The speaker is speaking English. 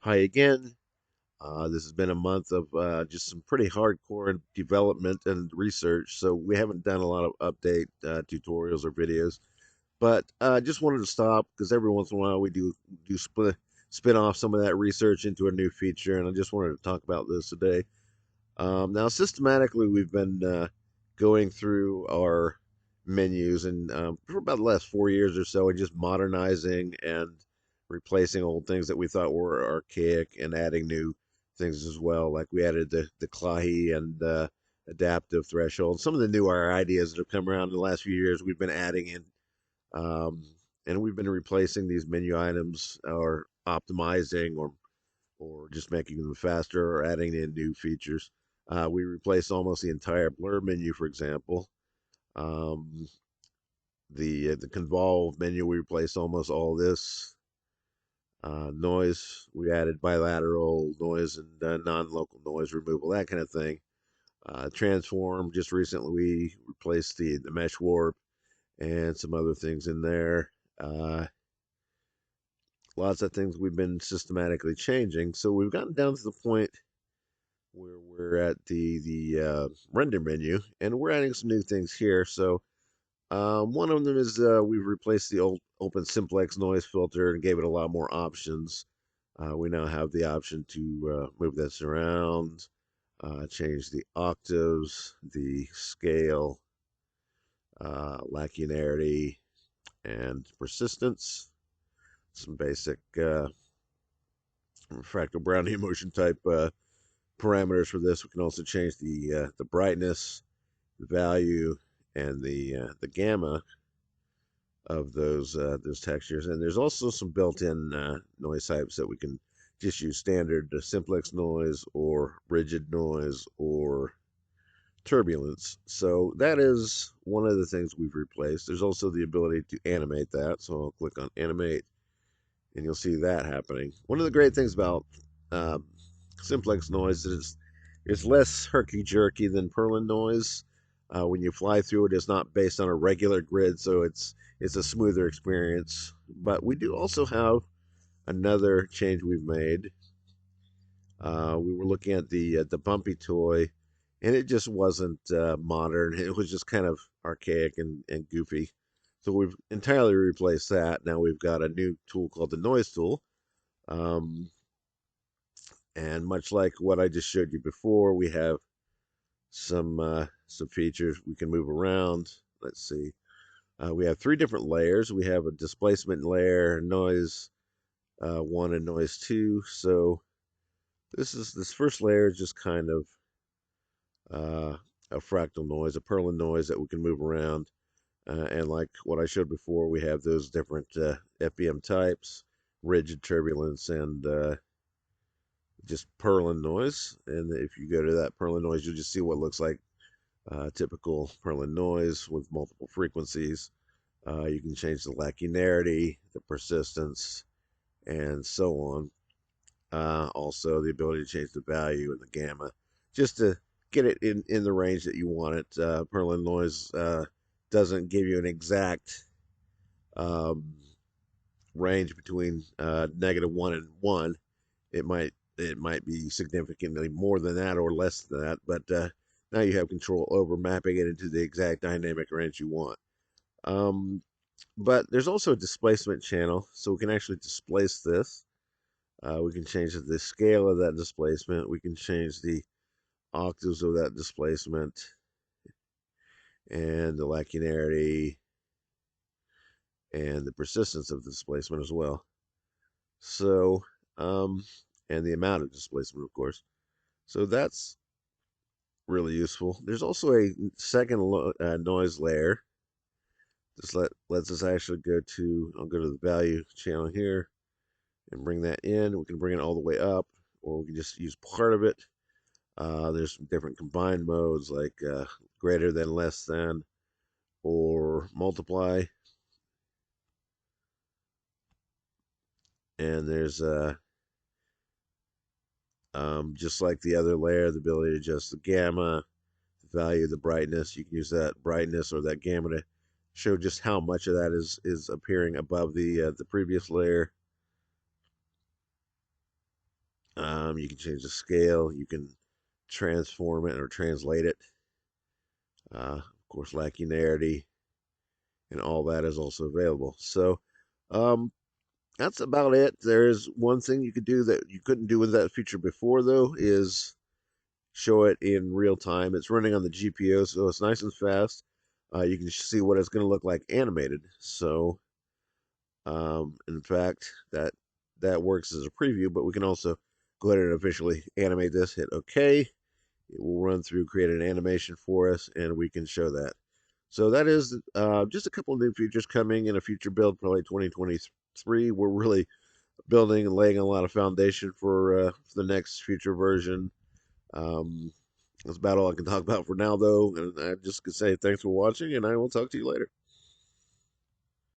Hi again. This has been a month of just some pretty hardcore development and research, so we haven't done a lot of update tutorials or videos. But just wanted to stop because every once in a while we do spin off some of that research into a new feature, and I just wanted to talk about this today. Now, systematically, we've been going through our menus and for about the last 4 years or so, and just modernizing and replacing old things that we thought were archaic and adding new things as well. Like we added the Clahi and adaptive threshold. Some of the newer ideas that have come around in the last few years, we've been adding in, um, and we've been replacing these menu items or optimizing or just making them faster or adding in new features. We replaced almost the entire blur menu, for example. Um, the convolve menu, we replaced almost all this. Noise, we added bilateral noise and non-local noise removal, that kind of thing. Transform, just recently we replaced the mesh warp and some other things in there. Uh, Lots of things we've been systematically changing. So we've gotten down to the point where we're at the render menu, and we're adding some new things here. So one of them is we've replaced the old Open Simplex noise filter and gave it a lot more options. We now have the option to move this around, change the octaves, the scale, linearity, and persistence. Some basic fractal Brownian motion type parameters for this. We can also change the brightness, the value, and the gamma of those textures. And there's also some built-in noise types that we can just use standard simplex noise or rigid noise or turbulence. So that is one of the things we've replaced. There's also the ability to animate that. So I'll click on animate and you'll see that happening. One of the great things about uh, simplex noise is it's less herky jerky than Perlin noise. When you fly through it, it's not based on a regular grid, so it's a smoother experience. But we do also have another change we've made. We were looking at the bumpy toy, and it just wasn't modern. It was just kind of archaic and goofy. So we've entirely replaced that. Now we've got a new tool called the noise tool. Um, and much like what I just showed you before, we have some features we can move around. Let's see. We have three different layers. We have a displacement layer, noise one, and noise two. So this first layer is just kind of uh, a fractal noise, a Perlin noise that we can move around. And like what I showed before, we have those different FBM types, rigid turbulence, and just Perlin noise. And if you go to that Perlin noise, you'll just see what looks like typical Perlin noise with multiple frequencies. You can change the linearity, the persistence, and so on. Also, the ability to change the value and the gamma, just to get it in the range that you want it. Perlin noise doesn't give you an exact um, range between -1 and 1. It might be significantly more than that or less than that, but now you have control over mapping it into the exact dynamic range you want. Um, but there's also a displacement channel, so we can actually displace this. We can change the scale of that displacement. We can change the octaves of that displacement and the linearity and the persistence of the displacement as well. So, um, and the amount of displacement, of course. So that's really useful. There's also a second noise layer. This lets us actually I'll go to the value channel here and bring that in. We can bring it all the way up, or we can just use part of it. There's some different combined modes like greater than, less than, or multiply. And there's just like the other layer, the ability to adjust the gamma, the value, the brightness. You can use that brightness or that gamma to show just how much of that is appearing above the previous layer. You can change the scale. You can transform it or translate it. Of course, linearity and all that is also available. So um, that's about it. There's one thing you could do that you couldn't do with that feature before, though, is show it in real time. It's running on the GPU, so it's nice and fast. You can see what it's going to look like animated. So, in fact, that works as a preview, but we can also go ahead and officially animate this. Hit OK. It will run through, create an animation for us, and we can show that. So that is just a couple of new features coming in a future build, probably 2023. We're really building and laying a lot of foundation for the next future version. Um, that's about all I can talk about for now, though. And I just could say thanks for watching, and I will talk to you later.